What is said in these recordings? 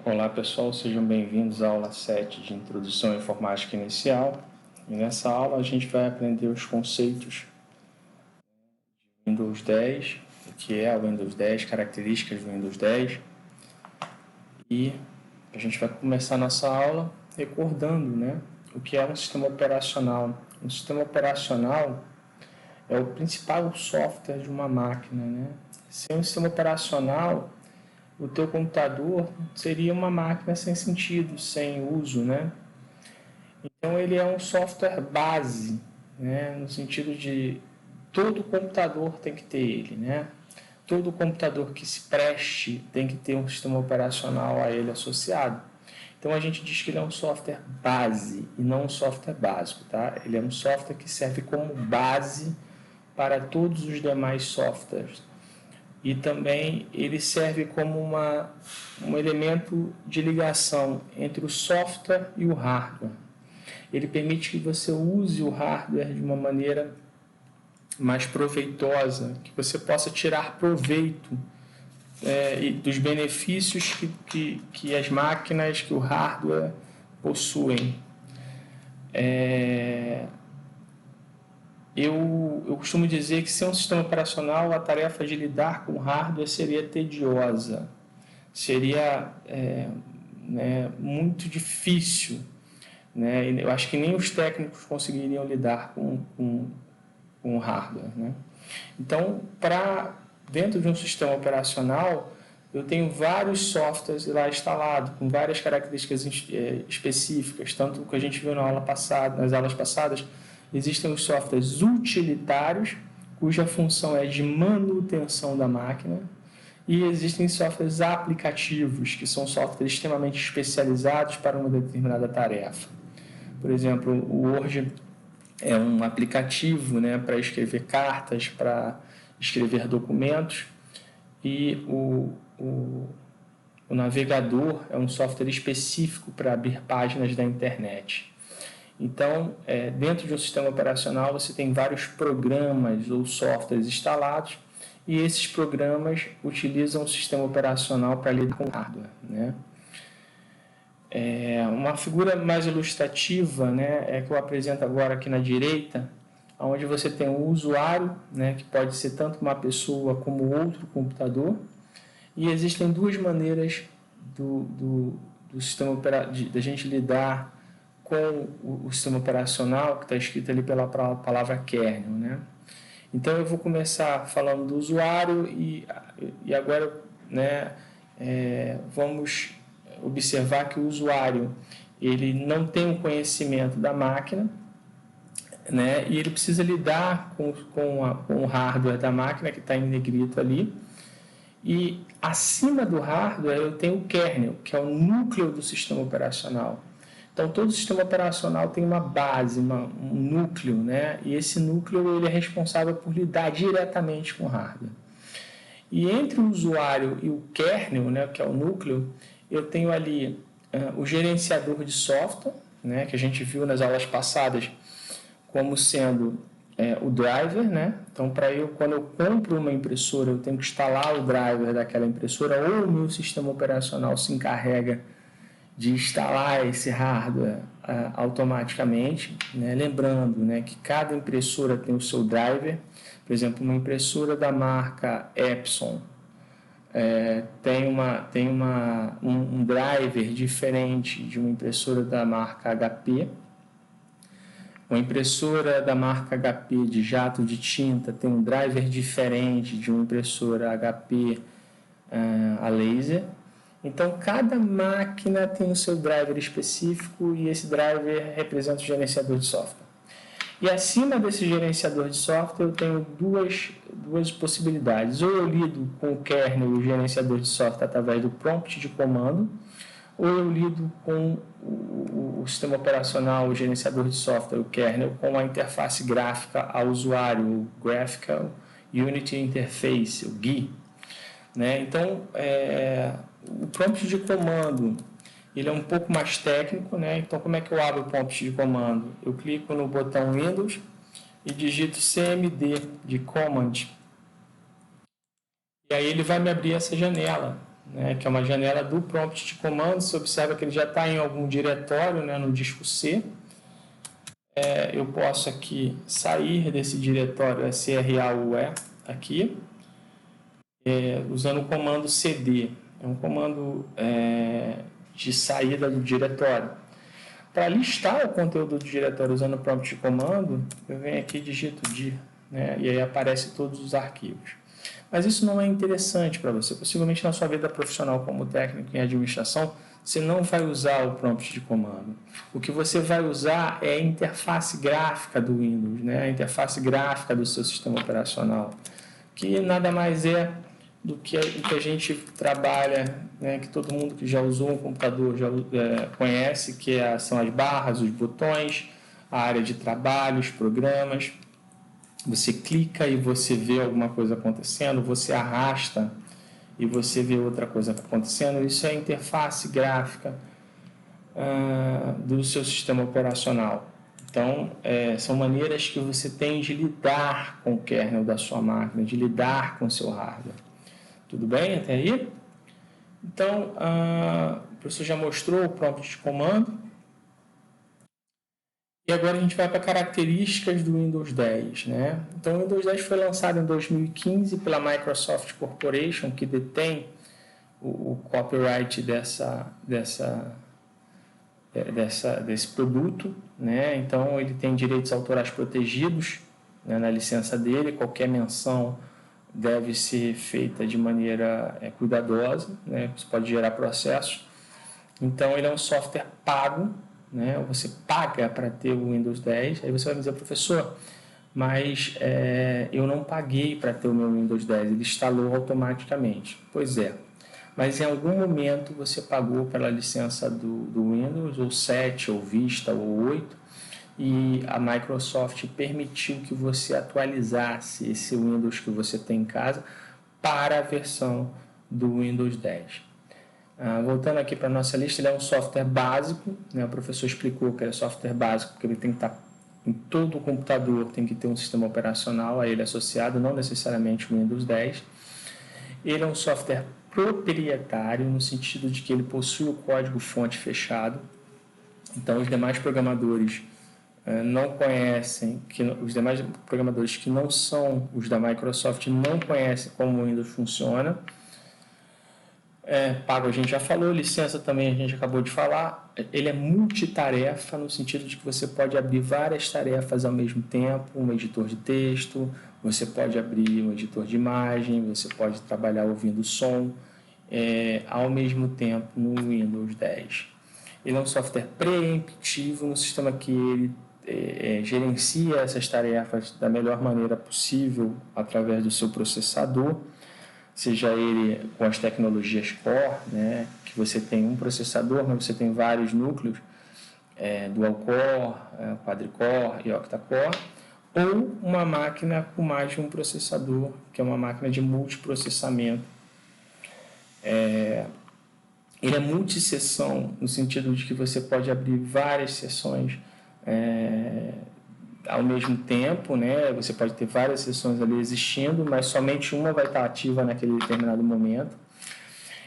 Olá pessoal, sejam bem-vindos à aula 7 de Introdução à Informática Inicial. E nessa aula a gente vai aprender os conceitos de Windows 10, o que é o Windows 10, características do Windows 10. E a gente vai começar nossa aula recordando, o que é um sistema operacional. Um sistema operacional é o principal software de uma máquina, Sem um sistema operacional, o teu computador seria uma máquina sem sentido, sem uso, Então ele é um software base, no sentido de todo computador tem que ter ele, Todo computador que se preste tem que ter um sistema operacional a ele associado. Então a gente diz que ele é um software base e não um software básico, tá? Ele é um software que serve como base para todos os demais softwares. E também ele serve como um elemento de ligação entre o software e o hardware. Ele permite que você use o hardware de uma maneira mais proveitosa, que você possa tirar proveito e dos benefícios que as máquinas, que o hardware possuem. Eu costumo dizer que sem um sistema operacional, a tarefa de lidar com o hardware seria tediosa, seria muito difícil, Eu acho que nem os técnicos conseguiriam lidar com o hardware, Então, dentro de um sistema operacional, eu tenho vários softwares lá instalados, com várias características específicas, tanto que a gente viu nas aulas passadas. Existem os softwares utilitários, cuja função é de manutenção da máquina, e existem softwares aplicativos, que são softwares extremamente especializados para uma determinada tarefa. Por exemplo, o Word é um aplicativo para escrever cartas, para escrever documentos, e o navegador é um software específico para abrir páginas da internet. Então, dentro de um sistema operacional, você tem vários programas ou softwares instalados, e esses programas utilizam o sistema operacional para lidar com o hardware, Uma figura mais ilustrativa, é que eu apresento agora aqui na direita, onde você tem um usuário, que pode ser tanto uma pessoa como outro computador, e existem duas maneiras do sistema da gente lidar com o sistema operacional, que está escrito ali pela palavra kernel, Então eu vou começar falando do usuário e agora, vamos observar que o usuário ele não tem o conhecimento da máquina, e ele precisa lidar com o hardware da máquina, que está em negrito ali. E acima do hardware eu tenho o kernel, que é o núcleo do sistema operacional. Então todo sistema operacional tem uma base, um núcleo, E esse núcleo ele é responsável por lidar diretamente com o hardware. E entre o usuário e o kernel, que é o núcleo, eu tenho ali o gerenciador de software, que a gente viu nas aulas passadas como sendo o driver, Então, quando eu compro uma impressora, eu tenho que instalar o driver daquela impressora, ou o meu sistema operacional se encarrega de instalar esse hardware automaticamente, Lembrando, que cada impressora tem o seu driver. Por exemplo, uma impressora da marca Epson tem um driver diferente de uma impressora da marca HP. Uma impressora da marca HP de jato de tinta tem um driver diferente de uma impressora HP a laser. Então, cada máquina tem o seu driver específico e esse driver representa o gerenciador de software. E acima desse gerenciador de software eu tenho duas possibilidades. Ou eu lido com o kernel e o gerenciador de software através do prompt de comando, ou eu lido com o sistema operacional, o gerenciador de software, o kernel, com a interface gráfica ao usuário, o Graphical Unity Interface, o GUI. Então, o prompt de comando ele é um pouco mais técnico, Então, como é que eu abro o prompt de comando? Eu clico no botão Windows e digito CMD de Command. E aí ele vai me abrir essa janela, né, que é uma janela do prompt de comando. Você observa que ele já está em algum diretório, né, no disco C. Eu posso aqui sair desse diretório SRAUE aqui, usando o comando CD. É um comando de saída do diretório. Para listar o conteúdo do diretório usando o prompt de comando, eu venho aqui e digito dir, né, e aí aparece todos os arquivos. Mas isso não é interessante para você. Possivelmente na sua vida profissional como técnico em administração, você não vai usar o prompt de comando. O que você vai usar é a interface gráfica do Windows, né? A interface gráfica do seu sistema operacional, que nada mais é do que o que a gente trabalha, né? Que todo mundo que já usou um computador já conhece, que são as barras, os botões, a área de trabalho, os programas. Você clica e você vê alguma coisa acontecendo, você arrasta e você vê outra coisa acontecendo. Isso é a interface gráfica do seu sistema operacional. Então, são maneiras que você tem de lidar com o kernel da sua máquina, de lidar com o seu hardware. Tudo bem até aí? Então, o professor já mostrou o prompt de comando. E agora a gente vai para características do Windows 10, né? Então, o Windows 10 foi lançado em 2015 pela Microsoft Corporation, que detém o copyright desse produto, né? Então, ele tem direitos autorais protegidos, né, na licença dele. Qualquer menção deve ser feita de maneira cuidadosa, né? Isso pode gerar processos. Então, ele é um software pago, né? Você paga para ter o Windows 10. Aí você vai me dizer, professor, mas eu não paguei para ter o meu Windows 10, ele instalou automaticamente. Pois é, mas em algum momento você pagou pela licença do Windows, ou 7, ou Vista, ou 8, e a Microsoft permitiu que você atualizasse esse Windows que você tem em casa para a versão do Windows 10. Voltando aqui para a nossa lista, ele é um software básico, né? O professor explicou que ele é software básico, porque ele tem que estar em todo o computador, tem que ter um sistema operacional a ele associado, não necessariamente o Windows 10. Ele é um software proprietário, no sentido de que ele possui o código-fonte fechado. Então, os demais programadores não conhecem, os demais programadores que não são os da Microsoft não conhecem como o Windows funciona. Pago a gente já falou, licença também a gente acabou de falar. Ele é multitarefa, no sentido de que você pode abrir várias tarefas ao mesmo tempo, um editor de texto, você pode abrir um editor de imagem, você pode trabalhar ouvindo som ao mesmo tempo no Windows 10. Ele é um software preemptivo, no sistema que ele gerencia essas tarefas da melhor maneira possível através do seu processador, seja ele com as tecnologias Core, né, que você tem um processador, mas você tem vários núcleos, dual core, quadricore e octa-core, ou uma máquina com mais de um processador, que é uma máquina de multiprocessamento. Ele é multisseção, no sentido de que você pode abrir várias sessões ao mesmo tempo, né? Você pode ter várias sessões ali existindo, mas somente uma vai estar ativa naquele determinado momento.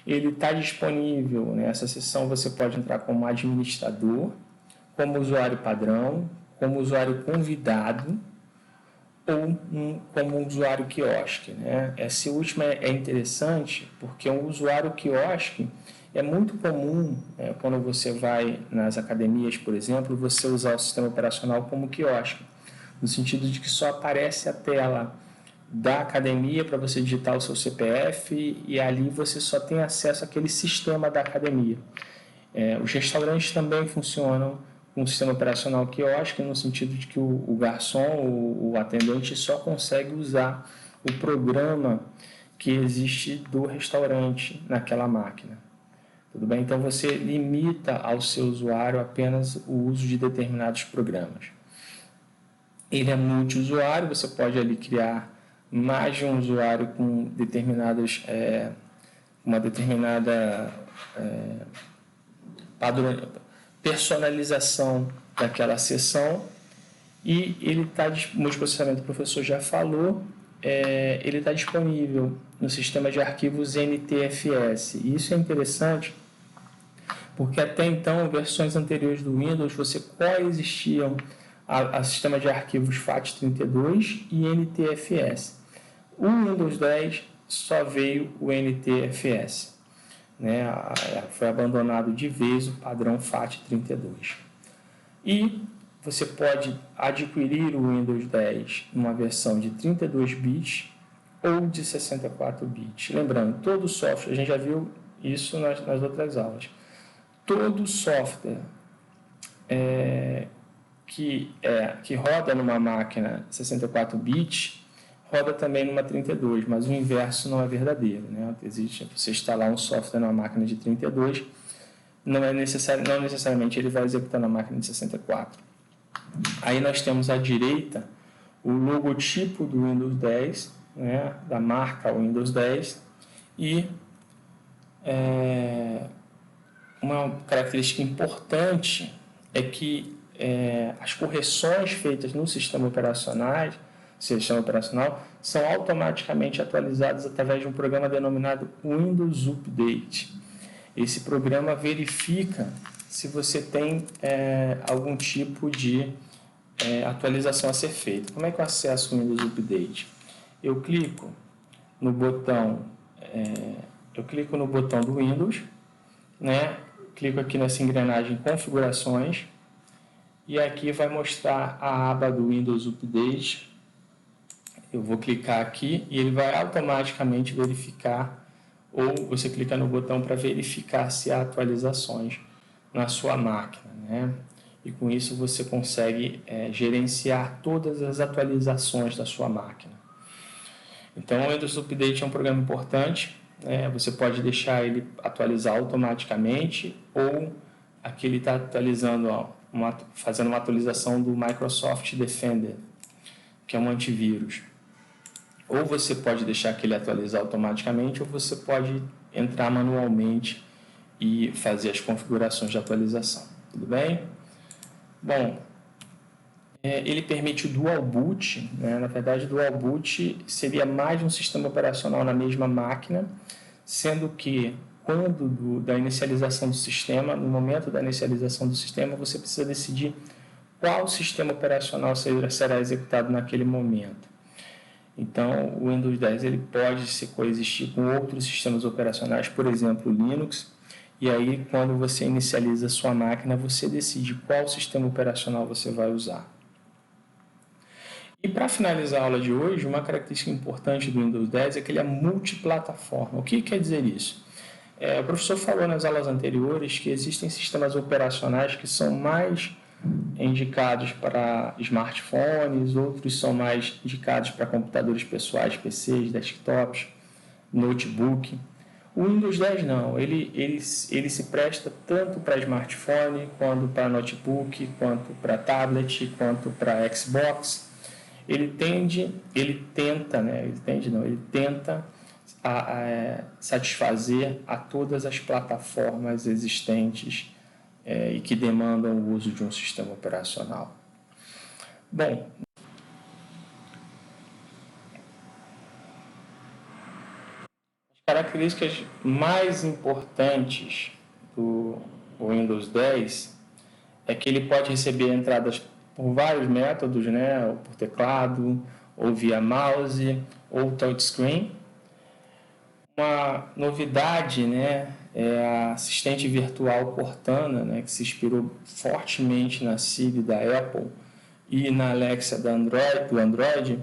Ele está disponível, nessa sessão você pode entrar como administrador, como usuário padrão, como usuário convidado ou como um usuário quiosque, né? Esse último é interessante porque um usuário quiosque é muito comum, quando você vai nas academias, por exemplo, você usar o sistema operacional como quiosque, no sentido de que só aparece a tela da academia para você digitar o seu CPF e ali você só tem acesso àquele sistema da academia. Os restaurantes também funcionam com um sistema operacional quiosque, no sentido de que o garçom, o atendente, só consegue usar o programa que existe do restaurante naquela máquina. Tudo bem? Então, você limita ao seu usuário apenas o uso de determinados programas. Ele é multiusuário, você pode ali criar mais de um usuário com uma determinada personalização daquela sessão. E ele está, multiprocessamento, o professor já falou, ele está disponível no sistema de arquivos NTFS. E isso é interessante porque até então, versões anteriores do Windows, você coexistiam a sistema de arquivos FAT32 e NTFS. O Windows 10 só veio o NTFS, né? Foi abandonado de vez o padrão FAT32. E você pode adquirir o Windows 10 numa versão de 32 bits ou de 64 bits. Lembrando, todo software, a gente já viu isso nas outras aulas, todo software que roda numa máquina 64 bits roda também numa 32, mas o inverso não é verdadeiro, né? Existe você instalar um software numa máquina de 32, não necessariamente ele vai executar na máquina de 64. Aí nós temos à direita o logotipo do Windows 10, né, da marca Windows 10, e uma característica importante é que as correções feitas no sistema operacional são automaticamente atualizadas através de um programa denominado Windows Update. Esse programa verifica se você tem algum tipo de atualização a ser feita. Como é que eu acesso o Windows Update? Eu clico no botão do Windows, né? Clico aqui nessa engrenagem Configurações e aqui vai mostrar a aba do Windows Update. Eu vou clicar aqui e ele vai automaticamente verificar, ou você clica no botão para verificar se há atualizações na sua máquina, né? E com isso você consegue gerenciar todas as atualizações da sua máquina. Então o Windows Update é um programa importante. Você pode deixar ele atualizar automaticamente ou aqui ele está atualizando, fazendo uma atualização do Microsoft Defender, que é um antivírus. Ou você pode deixar que ele atualizar automaticamente ou você pode entrar manualmente e fazer as configurações de atualização. Tudo bem? Bom, ele permite o Dual Boot, né? Na verdade, o Dual Boot seria mais de um sistema operacional na mesma máquina, sendo que quando da inicialização do sistema, no momento da inicialização do sistema, você precisa decidir qual sistema operacional será executado naquele momento. Então, o Windows 10 ele pode se coexistir com outros sistemas operacionais, por exemplo, o Linux, e aí quando você inicializa a sua máquina, você decide qual sistema operacional você vai usar. E para finalizar a aula de hoje, uma característica importante do Windows 10 é que ele é multiplataforma. O que quer dizer isso? O professor falou nas aulas anteriores que existem sistemas operacionais que são mais indicados para smartphones, outros são mais indicados para computadores pessoais, PCs, desktops, notebook. O Windows 10 não, ele se presta tanto para smartphone, quanto para notebook, quanto para tablet, quanto para Xbox. Ele tenta satisfazer a todas as plataformas existentes e que demandam o uso de um sistema operacional. Bom, as características mais importantes do Windows 10 é que ele pode receber entradas por vários métodos, né? Ou por teclado, ou via mouse, ou touchscreen. Uma novidade, né, é a assistente virtual Cortana, né, que se inspirou fortemente na Siri da Apple e na Alexa do Android.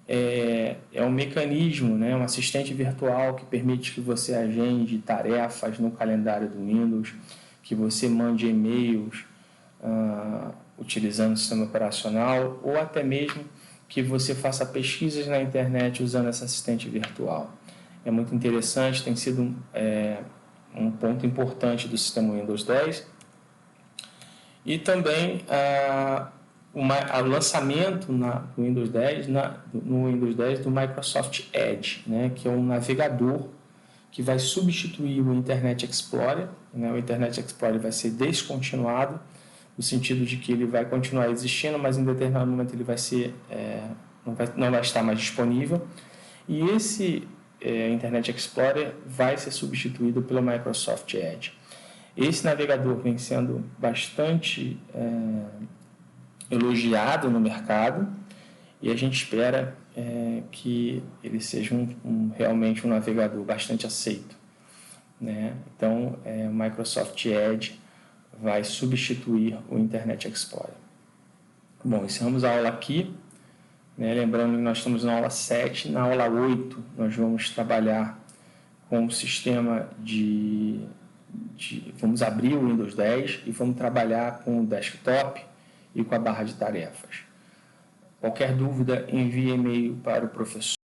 É um mecanismo, né, um assistente virtual que permite que você agende tarefas no calendário do Windows, que você mande e-mails utilizando o sistema operacional, ou até mesmo que você faça pesquisas na internet usando essa assistente virtual. É muito interessante, tem sido um ponto importante do sistema Windows 10. E também o lançamento no Windows 10 do Microsoft Edge, né, que é um navegador que vai substituir o Internet Explorer. Né? O Internet Explorer vai ser descontinuado, no sentido de que ele vai continuar existindo, mas em determinado momento ele vai ser, não vai estar mais disponível. E esse Internet Explorer vai ser substituído pelo Microsoft Edge. Esse navegador vem sendo bastante elogiado no mercado e a gente espera que ele seja realmente um navegador bastante aceito, né? Então, o Microsoft Edge vai substituir o Internet Explorer. Bom, encerramos a aula aqui, né? Lembrando que nós estamos na aula 7, na aula 8 nós vamos trabalhar com o sistema vamos abrir o Windows 10 e vamos trabalhar com o desktop e com a barra de tarefas. Qualquer dúvida, envie e-mail para o professor